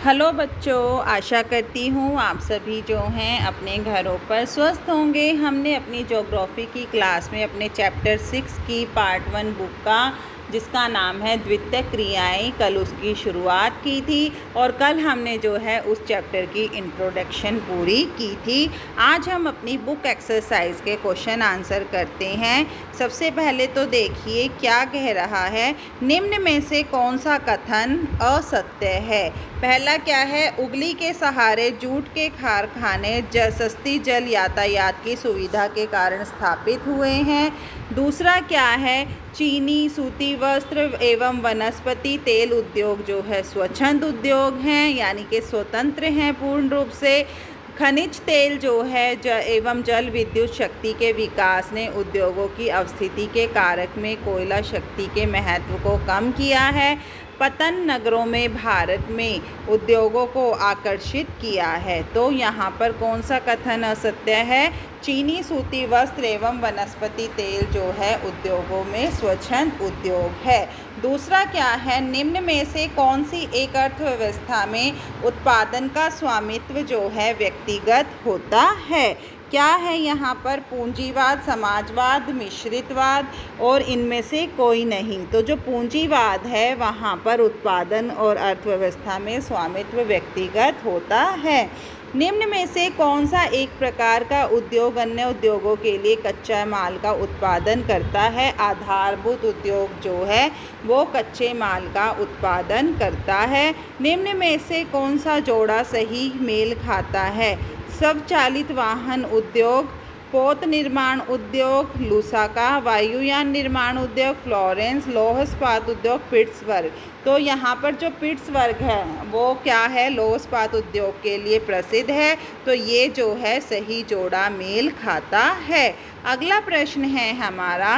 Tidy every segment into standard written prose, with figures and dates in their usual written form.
Hello बच्चों, आशा करती हूँ आप सभी जो हैं अपने घरों पर स्वस्थ होंगे। हमने अपनी ज्योग्राफी की क्लास में अपने चैप्टर 6 की पार्ट 1 बुक का जिसका नाम है द्वितीयक क्रियाएं, कल उसकी शुरुआत की थी और कल हमने जो है उस चैप्टर की इंट्रोडक्शन पूरी की थी। आज हम अपनी बुक एक्सरसाइज के क्वेश्चन आंसर करते हैं। सबसे पहले तो देखिए क्या कह रहा है, निम्न में से कौन सा कथन असत्य है। पहला क्या है, उगली के सहारे जूट के कारखाने सस्ती जल यातायात की सुविधा के कारण स्थापित हुए हैं। दूसरा क्या है, चीनी, सूती वस्त्र एवं वनस्पति तेल उद्योग जो है स्वच्छंद उद्योग हैं, यानी कि स्वतंत्र हैं पूर्ण रूप से। खनिज तेल जो है एवं जल विद्युत शक्ति के विकास ने उद्योगों की अवस्थिति के कारक में कोयला शक्ति के महत्व को कम किया है। पतन नगरों में भारत में उद्योगों को आकर्षित किया है। तो यहाँ पर कौन सा कथन असत्य है, चीनी, सूती वस्त्र एवं वनस्पति तेल जो है उद्योगों में स्वच्छंद उद्योग है। दूसरा क्या है, निम्न में से कौन सी एक अर्थव्यवस्था में उत्पादन का स्वामित्व जो है व्यक्तिगत होता है। क्या है यहाँ पर, पूंजीवाद, समाजवाद, मिश्रितवाद और इनमें से कोई नहीं। तो जो पूंजीवाद है वहाँ पर उत्पादन और अर्थव्यवस्था में स्वामित्व व्यक्तिगत होता है। निम्न में से कौन सा एक प्रकार का उद्योग अन्य उद्योगों के लिए कच्चा माल का उत्पादन करता है। आधारभूत उद्योग जो है वो कच्चे माल का उत्पादन करता है। निम्न में से कौन सा जोड़ा सही मेल खाता है। स्वचालित वाहन उद्योग, पोत निर्माण उद्योग, लूसाका वायुयान निर्माण उद्योग, फ्लोरेंस लौह इस्पात उद्योग, पिट्सबर्ग। तो यहाँ पर जो पिट्सबर्ग है वो क्या है, लौह इस्पात उद्योग के लिए प्रसिद्ध है। तो ये जो है सही जोड़ा मेल खाता है। अगला प्रश्न है हमारा,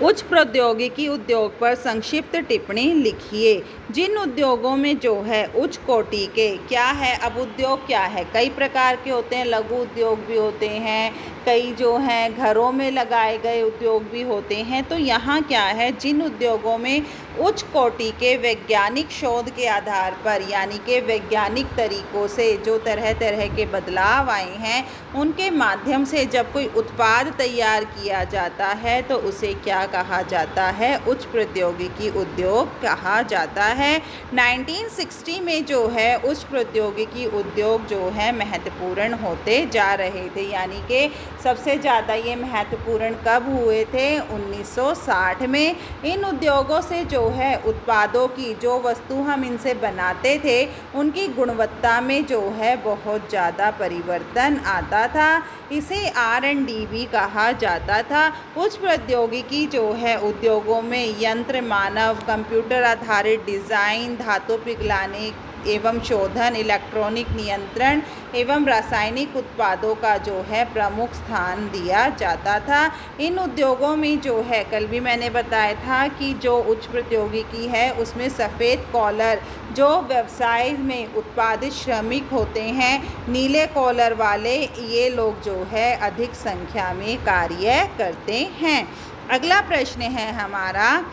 उच्च प्रौद्योगिकी उद्योग पर संक्षिप्त टिप्पणी लिखिए। जिन उद्योगों में जो है उच्च कोटि के क्या है, अब उद्योग क्या है, कई प्रकार के होते हैं, लघु उद्योग भी होते हैं, कई जो हैं घरों में लगाए गए उद्योग भी होते हैं। तो यहाँ क्या है, जिन उद्योगों में उच्च कोटि के वैज्ञानिक शोध के आधार पर यानी कि वैज्ञानिक तरीक़ों से जो तरह तरह के बदलाव आए हैं उनके माध्यम से जब कोई उत्पाद तैयार किया जाता है तो उसे क्या कहा जाता है, उच्च प्रौद्योगिकी उद्योग कहा जाता है। 1960 में जो है उच्च प्रौद्योगिकी उद्योग जो है महत्वपूर्ण होते जा रहे थे, यानी कि सबसे ज़्यादा ये महत्वपूर्ण कब हुए थे, 1960 में। इन उद्योगों से जो है उत्पादों की जो वस्तु हम इनसे बनाते थे उनकी गुणवत्ता में जो है बहुत ज़्यादा परिवर्तन आता था। इसे R&D भी कहा जाता था। उच्च प्रौद्योगिकी जो है उद्योगों में यंत्र, मानव, कंप्यूटर आधारित डिज़ाइन, धातु पिघलाने एवं शोधन, इलेक्ट्रॉनिक नियंत्रण एवं रासायनिक उत्पादों का जो है प्रमुख स्थान दिया जाता था। इन उद्योगों में जो है कल भी मैंने बताया था कि जो उच्च प्रौद्योगिकी है उसमें सफ़ेद कॉलर जो व्यवसाय में उत्पादित श्रमिक होते हैं, नीले कॉलर वाले ये लोग जो है अधिक संख्या में कार्य करते हैं। अगला प्रश्न है हमारा,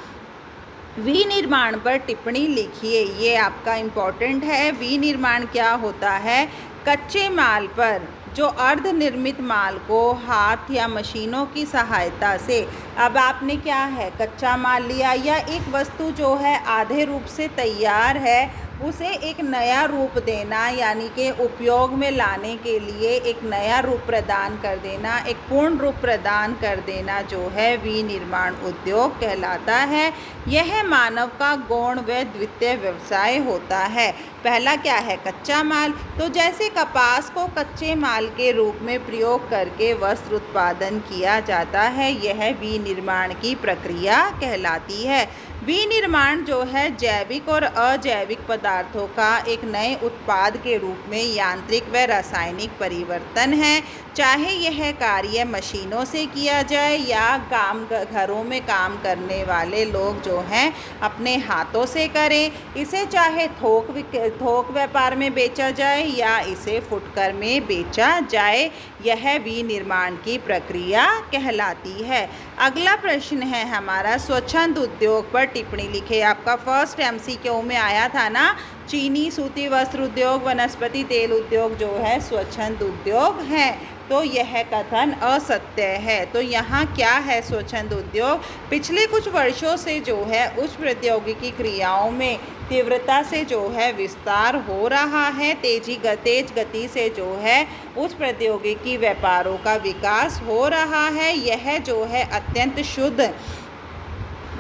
विनिर्माण पर टिप्पणी लिखिए। ये आपका इम्पोर्टेंट है। विनिर्माण क्या होता है, कच्चे माल पर जो अर्धनिर्मित माल को हाथ या मशीनों की सहायता से, अब आपने क्या है कच्चा माल लिया या एक वस्तु जो है आधे रूप से तैयार है उसे एक नया रूप देना, यानी कि उपयोग में लाने के लिए एक नया रूप प्रदान कर देना, एक पूर्ण रूप प्रदान कर देना जो है विनिर्माण उद्योग कहलाता है। यह मानव का गौण व द्वितीय व्यवसाय होता है। पहला क्या है, कच्चा माल। तो जैसे कपास को कच्चे माल के रूप में प्रयोग करके वस्त्र उत्पादन किया जाता है, यह विनिर्माण की प्रक्रिया कहलाती है। विनिर्माण जो है जैविक और अजैविक पदार्थों का एक नए उत्पाद के रूप में यांत्रिक व रासायनिक परिवर्तन है। चाहे यह कार्य मशीनों से किया जाए या घरों में काम करने वाले लोग जो हैं अपने हाथों से करें। इसे चाहे थोक व्यापार में बेचा जाए या इसे फुटकर में बेचा जाए, यह विनिर्माण की प्रक्रिया कहलाती है। अगला प्रश्न है हमारा, स्वच्छंद उद्योग पर टिप्पणी लिखे। आपका फर्स्ट MCQ में आया था ना, चीनी, सूती वस्त्र उद्योग, वनस्पति तेल उद्योग जो है स्वच्छंद उद्योग हैं। तो यह कथन असत्य है। तो यहाँ क्या है स्वच्छंद उद्योग? पिछले कुछ वर्षों से जो है उच्च प्रौद्योगिकी क्रियाओं में तीव्रता से जो है विस्तार हो रहा है। तेज गति से जो है उच्च प्रौद्योगिकी व्यापारों का विकास हो रहा है। यह जो है अत्यंत शुद्ध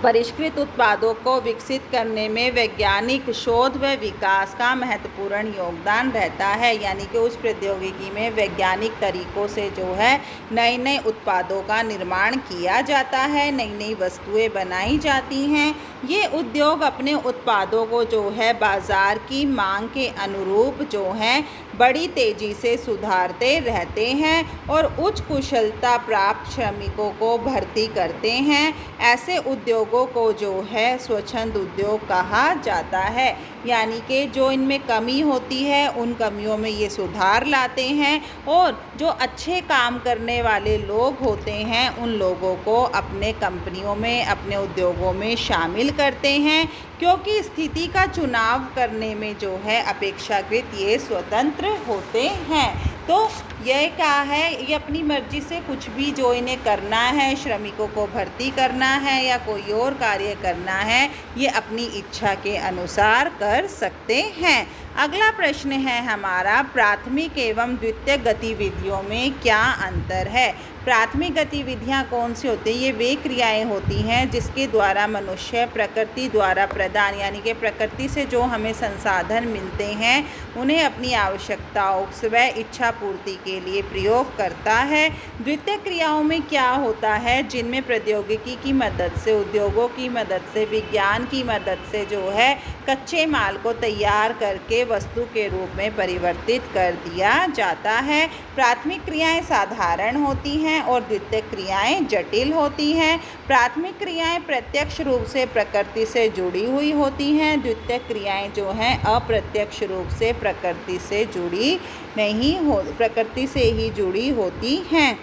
परिष्कृत उत्पादों को विकसित करने में वैज्ञानिक शोध व विकास का महत्वपूर्ण योगदान रहता है। यानी कि उस प्रौद्योगिकी में वैज्ञानिक तरीकों से जो है नए नए उत्पादों का निर्माण किया जाता है, नई नई वस्तुएं बनाई जाती हैं। ये उद्योग अपने उत्पादों को जो है बाज़ार की मांग के अनुरूप जो है बड़ी तेज़ी से सुधारते रहते हैं और उच्च कुशलता प्राप्त श्रमिकों को भर्ती करते हैं। ऐसे उद्योगों को जो है स्वच्छंद उद्योग कहा जाता है। यानी कि जो इनमें कमी होती है उन कमियों में ये सुधार लाते हैं और जो अच्छे काम करने वाले लोग होते हैं उन लोगों को अपने कंपनियों में, अपने उद्योगों में शामिल करते हैं, क्योंकि स्थिति का चुनाव करने में जो है अपेक्षाकृत ये स्वतंत्र होते हैं। तो यह क्या है, ये अपनी मर्जी से कुछ भी जो इन्हें करना है, श्रमिकों को भर्ती करना है या कोई और कार्य करना है, ये अपनी इच्छा के अनुसार कर सकते हैं। अगला प्रश्न है हमारा, प्राथमिक एवं द्वितीयक गतिविधियों में क्या अंतर है? प्राथमिक गतिविधियाँ कौन सी होती हैं? ये वे क्रियाएं होती हैं जिसके द्वारा मनुष्य प्रकृति द्वारा प्रदान, यानी कि प्रकृति से जो हमें संसाधन मिलते हैं उन्हें अपनी आवश्यकताओं व इच्छा पूर्ति के लिए प्रयोग करता है। द्वितीयक क्रियाओं में क्या होता है? जिनमें प्रौद्योगिकी की मदद से, उद्योगों की मदद से, विज्ञान की मदद से जो है कच्चे माल को तैयार करके वस्तु के रूप में परिवर्तित कर दिया जाता है। प्राथमिक क्रियाएं साधारण होती हैं और द्वितीयक क्रियाएं जटिल होती हैं। प्राथमिक क्रियाएं प्रत्यक्ष रूप से प्रकृति से जुड़ी हुई होती हैं। द्वितीयक क्रियाएं जो हैं अप्रत्यक्ष रूप से प्रकृति से जुड़ी नहीं हो, प्रकृति से ही जुड़ी होती हैं।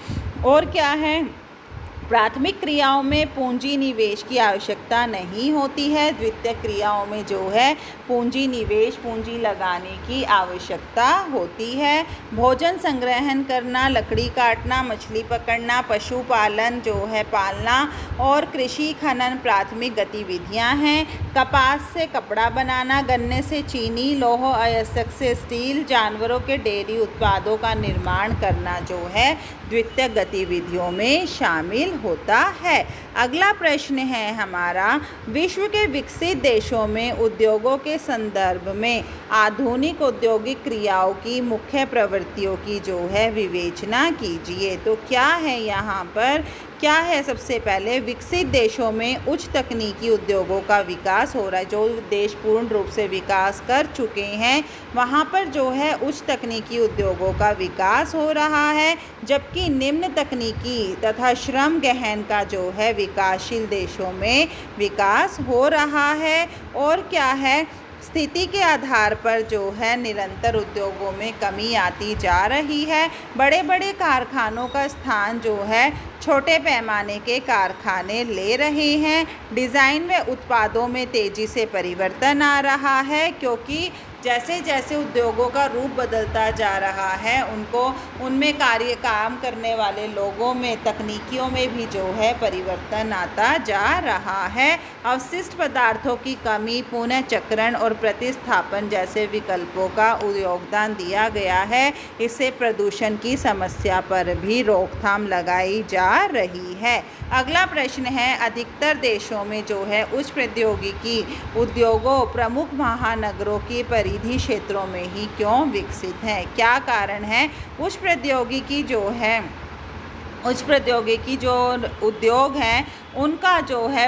और क्या है, प्राथमिक क्रियाओं में पूंजी निवेश की आवश्यकता नहीं होती है। द्वितीयक क्रियाओं में जो है पूंजी निवेश, पूंजी लगाने की आवश्यकता होती है। भोजन संग्रहण करना, लकड़ी काटना, मछली पकड़ना, पशुपालन जो है पालना और कृषि खनन प्राथमिक गतिविधियां हैं। कपास से कपड़ा बनाना, गन्ने से चीनी, लौह अयस्क से स्टील, जानवरों के डेयरी उत्पादों का निर्माण करना जो है द्वितीयक गतिविधियों में शामिल होता है। अगला प्रश्न है हमारा, विश्व के विकसित देशों में उद्योगों के संदर्भ में आधुनिक औद्योगिक क्रियाओं की मुख्य प्रवृत्तियों की जो है विवेचना कीजिए। तो क्या है यहाँ पर, क्या है? सबसे पहले विकसित देशों में उच्च तकनीकी उद्योगों का विकास हो रहा है। जो देश पूर्ण रूप से विकास कर चुके हैं वहाँ पर जो है उच्च तकनीकी उद्योगों का विकास हो रहा है, जबकि निम्न तकनीकी तथा श्रम गहन का जो है विकासशील देशों में विकास हो रहा है। और क्या है, स्थिति के आधार पर जो है निरंतर उद्योगों में कमी आती जा रही है। बड़े बड़े कारखानों का स्थान जो है छोटे पैमाने के कारखाने ले रहे हैं। डिज़ाइन व उत्पादों में तेज़ी से परिवर्तन आ रहा है, क्योंकि जैसे जैसे उद्योगों का रूप बदलता जा रहा है उनमें काम करने वाले लोगों में, तकनीकियों में भी जो है परिवर्तन आता जा रहा है। अवशिष्ट पदार्थों की कमी, पुनः चक्रण और प्रतिस्थापन जैसे विकल्पों का योगदान दिया गया है। इससे प्रदूषण की समस्या पर भी रोकथाम लगाई जा रही है। अगला प्रश्न है, अधिकतर देशों में जो है उच्च प्रौद्योगिकी उद्योगों प्रमुख महानगरों की परिधि क्षेत्रों में ही क्यों विकसित है? क्या कारण है? उच्च प्रौद्योगिकी जो उद्योग हैं उनका जो है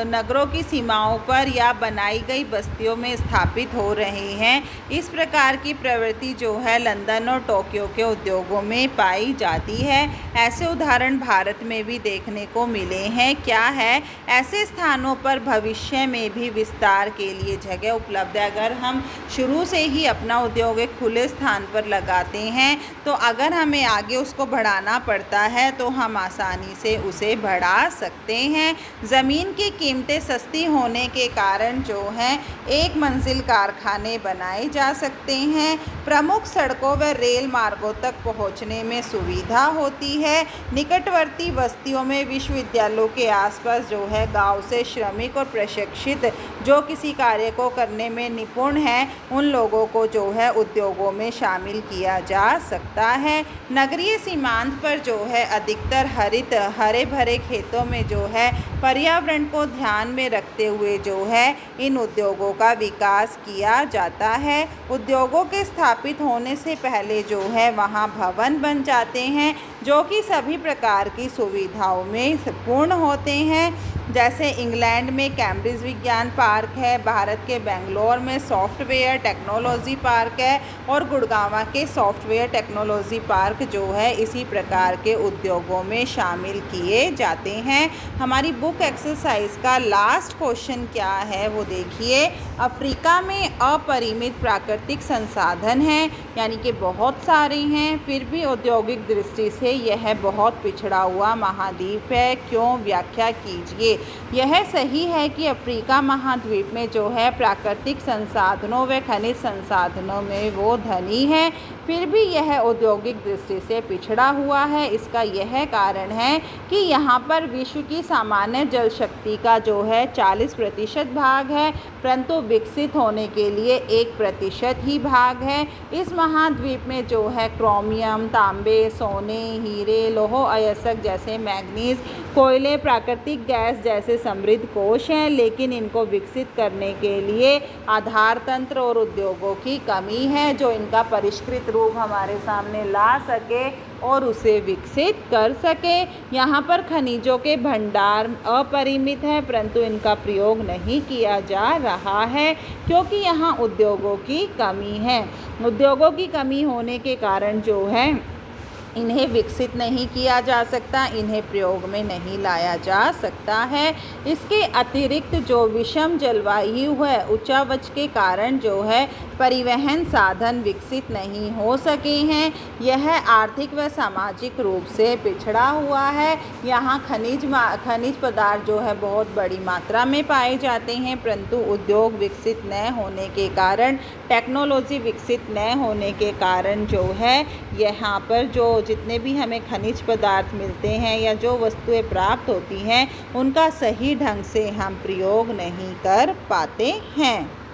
नगरों की सीमाओं पर या बनाई गई बस्तियों में स्थापित हो रहे हैं। इस प्रकार की प्रवृत्ति जो है लंदन और टोक्यो के उद्योगों में पाई जाती है। ऐसे उदाहरण भारत में भी देखने को मिले हैं। क्या है, ऐसे स्थानों पर भविष्य में भी विस्तार के लिए जगह उपलब्ध है। अगर हम शुरू से ही अपना उद्योग एक खुले स्थान पर लगाते हैं तो अगर हमें आगे उसको बढ़ाना पड़ता है तो हम आसानी से उसे बढ़ा सकते हैं। ज़मीन की कीमतें सस्ती होने के कारण जो है एक मंजिल कारखाने बनाए जा सकते हैं। प्रमुख सड़कों व रेल मार्गों तक पहुंचने में सुविधा होती है। निकटवर्ती बस्तियों में विश्वविद्यालयों के आसपास जो है गांव से श्रमिक और प्रशिक्षित जो किसी कार्य को करने में निपुण हैं उन लोगों को जो है उद्योगों में शामिल किया जा सकता है। नगरीय सीमांत पर जो है अधिकतर हरे भरे खेतों में जो है पर्यावरण को ध्यान में रखते हुए जो है इन उद्योगों का विकास किया जाता है। उद्योगों के स्थापित होने से पहले जो है वहाँ भवन बन जाते हैं जो कि सभी प्रकार की सुविधाओं में पूर्ण होते हैं। जैसे इंग्लैंड में कैम्ब्रिज विज्ञान पार्क है, भारत के बेंगलोर में सॉफ्टवेयर टेक्नोलॉजी पार्क है और गुड़गांव के सॉफ्टवेयर टेक्नोलॉजी पार्क जो है इसी प्रकार के उद्योगों में शामिल किए जाते हैं। हमारी बुक एक्सरसाइज का लास्ट क्वेश्चन क्या है वो देखिए। अफ्रीका में अपरिमित प्राकृतिक संसाधन हैं, यानी कि बहुत सारे हैं, फिर भी औद्योगिक दृष्टि से यह बहुत पिछड़ा हुआ महाद्वीप है, क्यों? व्याख्या कीजिए। यह सही है कि अफ्रीका महाद्वीप में जो है प्राकृतिक संसाधनों व खनिज संसाधनों में वो धनी है, फिर भी यह औद्योगिक दृष्टि से पिछड़ा हुआ है। इसका यह कारण है कि यहाँ पर विश्व की सामान्य जल शक्ति का जो है 40% भाग है, परंतु विकसित होने के लिए 1% ही भाग है। इस महाद्वीप में जो है क्रोमियम, तांबे, सोने, हीरे, लौह अयस्क जैसे मैग्नीज, कोयले, प्राकृतिक गैस जैसे समृद्ध कोश हैं, लेकिन इनको विकसित करने के लिए आधार तंत्र और उद्योगों की कमी है जो इनका परिष्कृत रूप हमारे सामने ला सके और उसे विकसित कर सके। यहाँ पर खनिजों के भंडार अपरिमित हैं, परंतु इनका प्रयोग नहीं किया जा रहा है क्योंकि यहाँ उद्योगों की कमी है। उद्योगों की कमी होने के कारण जो है इन्हें विकसित नहीं किया जा सकता, इन्हें प्रयोग में नहीं लाया जा सकता है। इसके अतिरिक्त जो विषम जलवायु है, उच्चावच के कारण जो है परिवहन साधन विकसित नहीं हो सके हैं। यह आर्थिक व सामाजिक रूप से पिछड़ा हुआ है। यहाँ खनिज पदार्थ जो है बहुत बड़ी मात्रा में पाए जाते हैं, परंतु उद्योग विकसित न होने के कारण, टेक्नोलॉजी विकसित न होने के कारण जो है यहाँ पर जो जितने भी हमें खनिज पदार्थ मिलते हैं या जो वस्तुएं प्राप्त होती हैं उनका सही ढंग से हम प्रयोग नहीं कर पाते हैं।